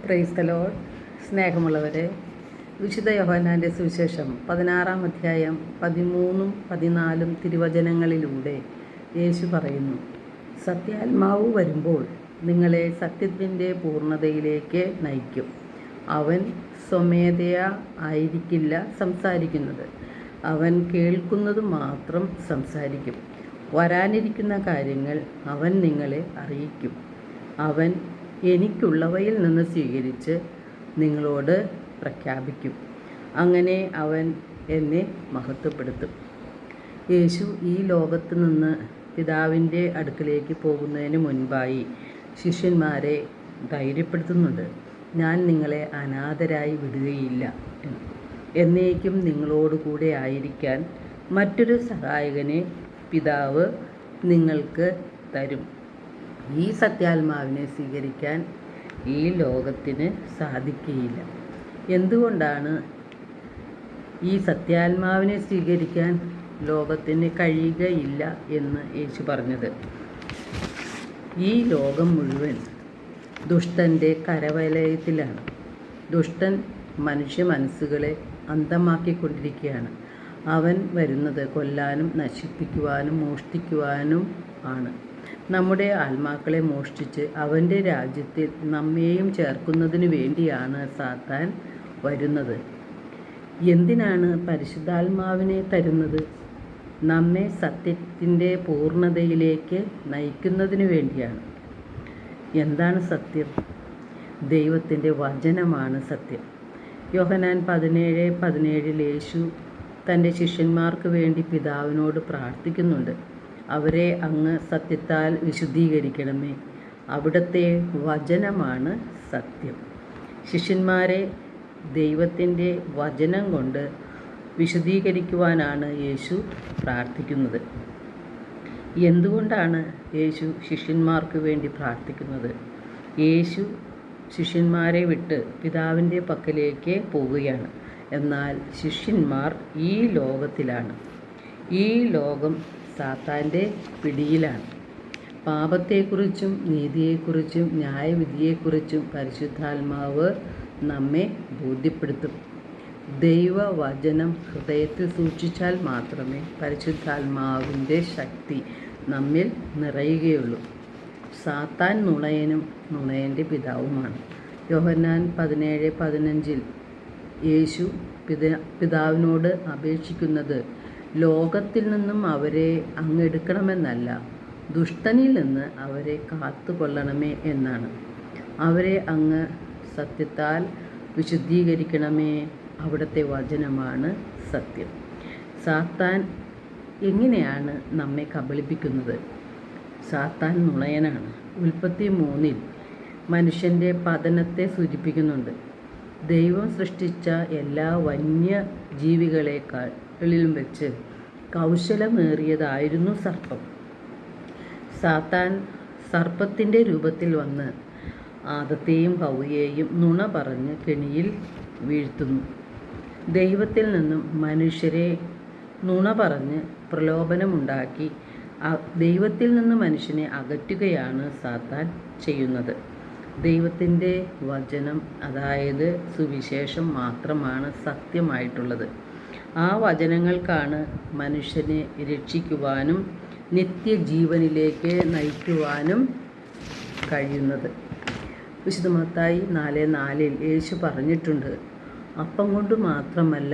Praise the Lord. സ്നേഹമുള്ളവരെ, വിശുദ്ധ യോഹന്നാൻ്റെ സുവിശേഷം 16-ാം അധ്യായം 13-14 തിരുവചനങ്ങളിലൂടെ യേശു പറയുന്നു, സത്യാത്മാവ് വരുമ്പോൾ നിങ്ങളെ സത്യത്തിൻ്റെ പൂർണ്ണതയിലേക്ക് നയിക്കും. അവൻ സ്വമേധയാ ആയിരിക്കില്ല സംസാരിക്കുന്നത്, അവൻ കേൾക്കുന്നത് മാത്രം സംസാരിക്കും. വരാനിരിക്കുന്ന കാര്യങ്ങൾ അവൻ നിങ്ങളെ അറിയിക്കും. അവൻ എനിക്കുള്ളവയിൽ നിന്ന് സ്വീകരിച്ച് നിങ്ങളോട് പ്രഖ്യാപിക്കും. അങ്ങനെ അവൻ എന്നെ മഹത്വപ്പെടുത്തും. യേശു ഈ ലോകത്ത് നിന്ന് പിതാവിൻ്റെ അടുക്കലേക്ക് പോകുന്നതിന് മുൻപായി ശിഷ്യന്മാരെ ധൈര്യപ്പെടുത്തുന്നുണ്ട്. ഞാൻ നിങ്ങളെ അനാഥരായി വിടുകയില്ല, എന്നേക്കും നിങ്ങളോടുകൂടെ ആയിരിക്കാൻ മറ്റൊരു സഹായകനെ പിതാവ് നിങ്ങൾക്ക് തരും. ഈ സത്യാത്മാവിനെ സ്വീകരിക്കാൻ ഈ ലോകത്തിന് സാധിക്കുകയില്ല. എന്തുകൊണ്ടാണ് ഈ സത്യാത്മാവിനെ സ്വീകരിക്കാൻ ലോകത്തിന് കഴിയുകയില്ല എന്ന് യേശു പറഞ്ഞത്? ഈ ലോകം മുഴുവൻ ദുഷ്ടൻ്റെ കരവലയത്തിലാണ്. ദുഷ്ടൻ മനുഷ്യ മനസ്സുകളെ അന്ധമാക്കിക്കൊണ്ടിരിക്കുകയാണ്. അവൻ വരുന്നത് കൊല്ലാനും നശിപ്പിക്കുവാനും മോഷ്ടിക്കുവാനും ആണ്. നമ്മുടെ ആത്മാക്കളെ മോഷ്ടിച്ച് അവൻ്റെ രാജ്യത്തിൽ നമ്മെയും ചേർക്കുന്നതിനു വേണ്ടിയാണ് സാത്താൻ വരുന്നത്. എന്തിനാണ് പരിശുദ്ധാത്മാവിനെ തരുന്നത്? നമ്മെ സത്യത്തിൻ്റെ പൂർണ്ണതയിലേക്ക് നയിക്കുന്നതിനു വേണ്ടിയാണ്. എന്താണ് സത്യം? ദൈവത്തിൻ്റെ വചനമാണ് സത്യം. യോഹന്നാൻ 17:17 യേശു തൻ്റെ ശിഷ്യന്മാർക്ക് വേണ്ടി പിതാവിനോട് പ്രാർത്ഥിക്കുന്നുണ്ട്. അവരെ അങ്ങ് സത്യത്താൽ വിശുദ്ധീകരിക്കണമേ. അവിടുത്തെ വചനമാണ് സത്യം. ശിഷ്യന്മാരെ ദൈവത്തിൻ്റെ വചനം കൊണ്ട് വിശുദ്ധീകരിക്കുവാനാണ് യേശു പ്രാർത്ഥിക്കുന്നത്. എന്തുകൊണ്ടാണ് യേശു ശിഷ്യന്മാർക്ക് വേണ്ടി പ്രാർത്ഥിക്കുന്നത്? യേശു ശിഷ്യന്മാരെ വിട്ട് പിതാവിൻ്റെ പക്കലേക്ക് പോവുകയാണ്. എന്നാൽ ശിഷ്യന്മാർ ഈ ലോകത്തിലാണ്. ഈ ലോകം സാത്താൻ്റെ പിടിയിലാണ്. പാപത്തെക്കുറിച്ചും നീതിയെക്കുറിച്ചും ന്യായവിധിയെക്കുറിച്ചും പരിശുദ്ധാത്മാവ് നമ്മെ ബോധ്യപ്പെടുത്തും. ദൈവവചനം ഹൃദയത്തിൽ സൂക്ഷിച്ചാൽ മാത്രമേ പരിശുദ്ധാത്മാവിൻ്റെ ശക്തി നമ്മിൽ നിറയുകയുള്ളൂ. സാത്താൻ നുണയനും നുണയൻ്റെ പിതാവുമാണ്. യോഹന്നാൻ 17:15 യേശു പിതാവിനോട് അപേക്ഷിക്കുന്നത് ലോകത്തിൽ നിന്നും അവരെ അങ്ങെടുക്കണമെന്നല്ല, ദുഷ്ടനിൽ നിന്ന് അവരെ കാത്തുകൊള്ളണമേ എന്നാണ്. അവരെ അങ്ങ് സത്യത്താൽ വിശുദ്ധീകരിക്കണമേ. അവിടുത്തെ വചനമാണ് സത്യം. സാത്താൻ എങ്ങനെയാണ് നമ്മെ കബളിപ്പിക്കുന്നത്? സാത്താൻ നുണയനാണ്. ഉൽപ്പത്തി 3 മനുഷ്യൻ്റെ പതനത്തെ സൂചിപ്പിക്കുന്നുണ്ട്. ദൈവം സൃഷ്ടിച്ച എല്ലാ വന്യജീവികളെക്കാളിലും വെച്ച് കൗശലമേറിയതായിരുന്നു സർപ്പം. സാത്താൻ സർപ്പത്തിൻ്റെ രൂപത്തിൽ വന്ന് ആദത്തെയും ഹവ്വയെയും നുണ പറഞ്ഞ് കെണിയിൽ വീഴ്ത്തുന്നു. ദൈവത്തിൽ നിന്നും മനുഷ്യരെ നുണ പറഞ്ഞ് പ്രലോഭനമുണ്ടാക്കി ദൈവത്തിൽ നിന്ന് മനുഷ്യനെ അകറ്റുകയാണ് സാത്താൻ ചെയ്യുന്നത്. ദൈവത്തിൻ്റെ വചനം, അതായത് സുവിശേഷം മാത്രമാണ് സത്യമായിട്ടുള്ളത്. ആ വചനങ്ങൾക്കാണ് മനുഷ്യനെ രക്ഷിക്കുവാനും നിത്യജീവനിലേക്ക് നയിക്കുവാനും കഴിയുന്നത്. വിശുദ്ധ മത്തായി 4:4 യേശു പറഞ്ഞിട്ടുണ്ട്, അപ്പം കൊണ്ട് മാത്രമല്ല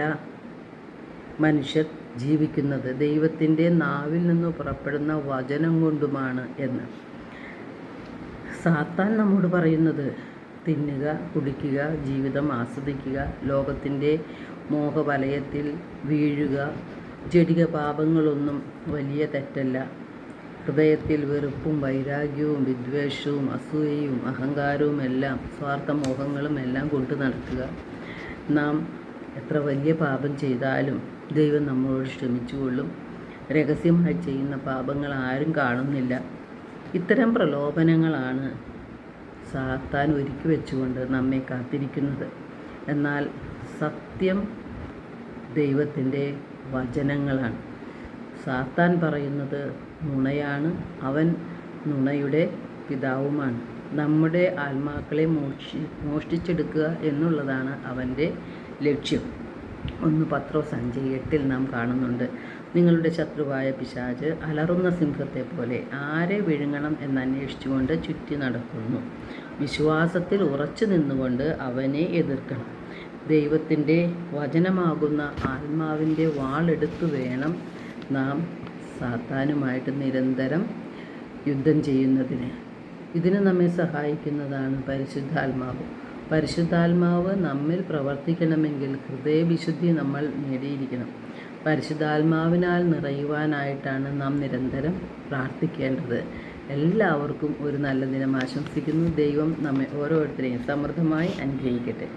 മനുഷ്യർ ജീവിക്കുന്നത്, ദൈവത്തിൻ്റെ നാവിൽ നിന്ന് പുറപ്പെടുന്ന വചനം കൊണ്ടുമാണ് എന്ന്. സാത്താൻ നമ്മോട് പറയുന്നത് തിന്നുക, കുടിക്കുക, ജീവിതം ആസ്വദിക്കുക, ലോകത്തിൻ്റെ മോഹവലയത്തിൽ വീഴുക. ജഡിക പാപങ്ങളൊന്നും വലിയ തെറ്റല്ല. ഹൃദയത്തിൽ വെറുപ്പും വൈരാഗ്യവും വിദ്വേഷവും അസൂയയും അഹങ്കാരവും എല്ലാം സ്വാർത്ഥമോഹങ്ങളും എല്ലാം കൊണ്ടു നടക്കുക. നാം എത്ര വലിയ പാപം ചെയ്താലും ദൈവം നമ്മളോട് ക്ഷമിച്ചുകൊള്ളും. രഹസ്യമായി ചെയ്യുന്ന പാപങ്ങൾ ആരും കാണുന്നില്ല. ഇത്തരം പ്രലോഭനങ്ങളാണ് സാത്താൻ ഒരുക്കി വെച്ചുകൊണ്ട് നമ്മെ കാത്തിരിക്കുന്നത്. എന്നാൽ സത്യം ദൈവത്തിൻ്റെ വചനങ്ങളാണ്. സാത്താൻ പറയുന്നത് നുണയാണ്. അവൻ നുണയുടെ പിതാവുമാണ്. നമ്മുടെ ആത്മാക്കളെ മോഷ്ടിച്ചെടുക്കുക എന്നുള്ളതാണ് അവൻ്റെ ലക്ഷ്യം. 1 പത്രോസ് 5:8 നാം കാണുന്നുണ്ട്. നിങ്ങളുടെ ശത്രുവായ പിശാച് അലറുന്ന സിംഹത്തെ പോലെ ആരെ വിഴുങ്ങണം എന്നന്വേഷിച്ചുകൊണ്ട് ചുറ്റി നടക്കുന്നു. വിശ്വാസത്തിൽ ഉറച്ചു നിന്നുകൊണ്ട് അവനെ എതിർക്കണം. ദൈവത്തിൻ്റെ വചനമാകുന്ന ആത്മാവിൻ്റെ വാളെടുത്തു വേണം നാം സാത്താനുമായിട്ട് നിരന്തരം യുദ്ധം ചെയ്യുന്നതിന്. ഇതിന് നമ്മെ സഹായിക്കുന്നതാണ് പരിശുദ്ധാത്മാവ്. പരിശുദ്ധാത്മാവ് നമ്മിൽ പ്രവർത്തിക്കണമെങ്കിൽ ഹൃദയവിശുദ്ധി നമ്മൾ നേടിയിരിക്കണം. പരിശുദ്ധാത്മാവിനാൽ നിറയുവാനായിട്ടാണ് നാം നിരന്തരം പ്രാർത്ഥിക്കേണ്ടത്. എല്ലാവർക്കും ഒരു നല്ല ദിനം ആശംസിക്കുന്നു. ദൈവം നമ്മെ ഓരോരുത്തരെയും സമൃദ്ധമായി അനുഗ്രഹിക്കട്ടെ.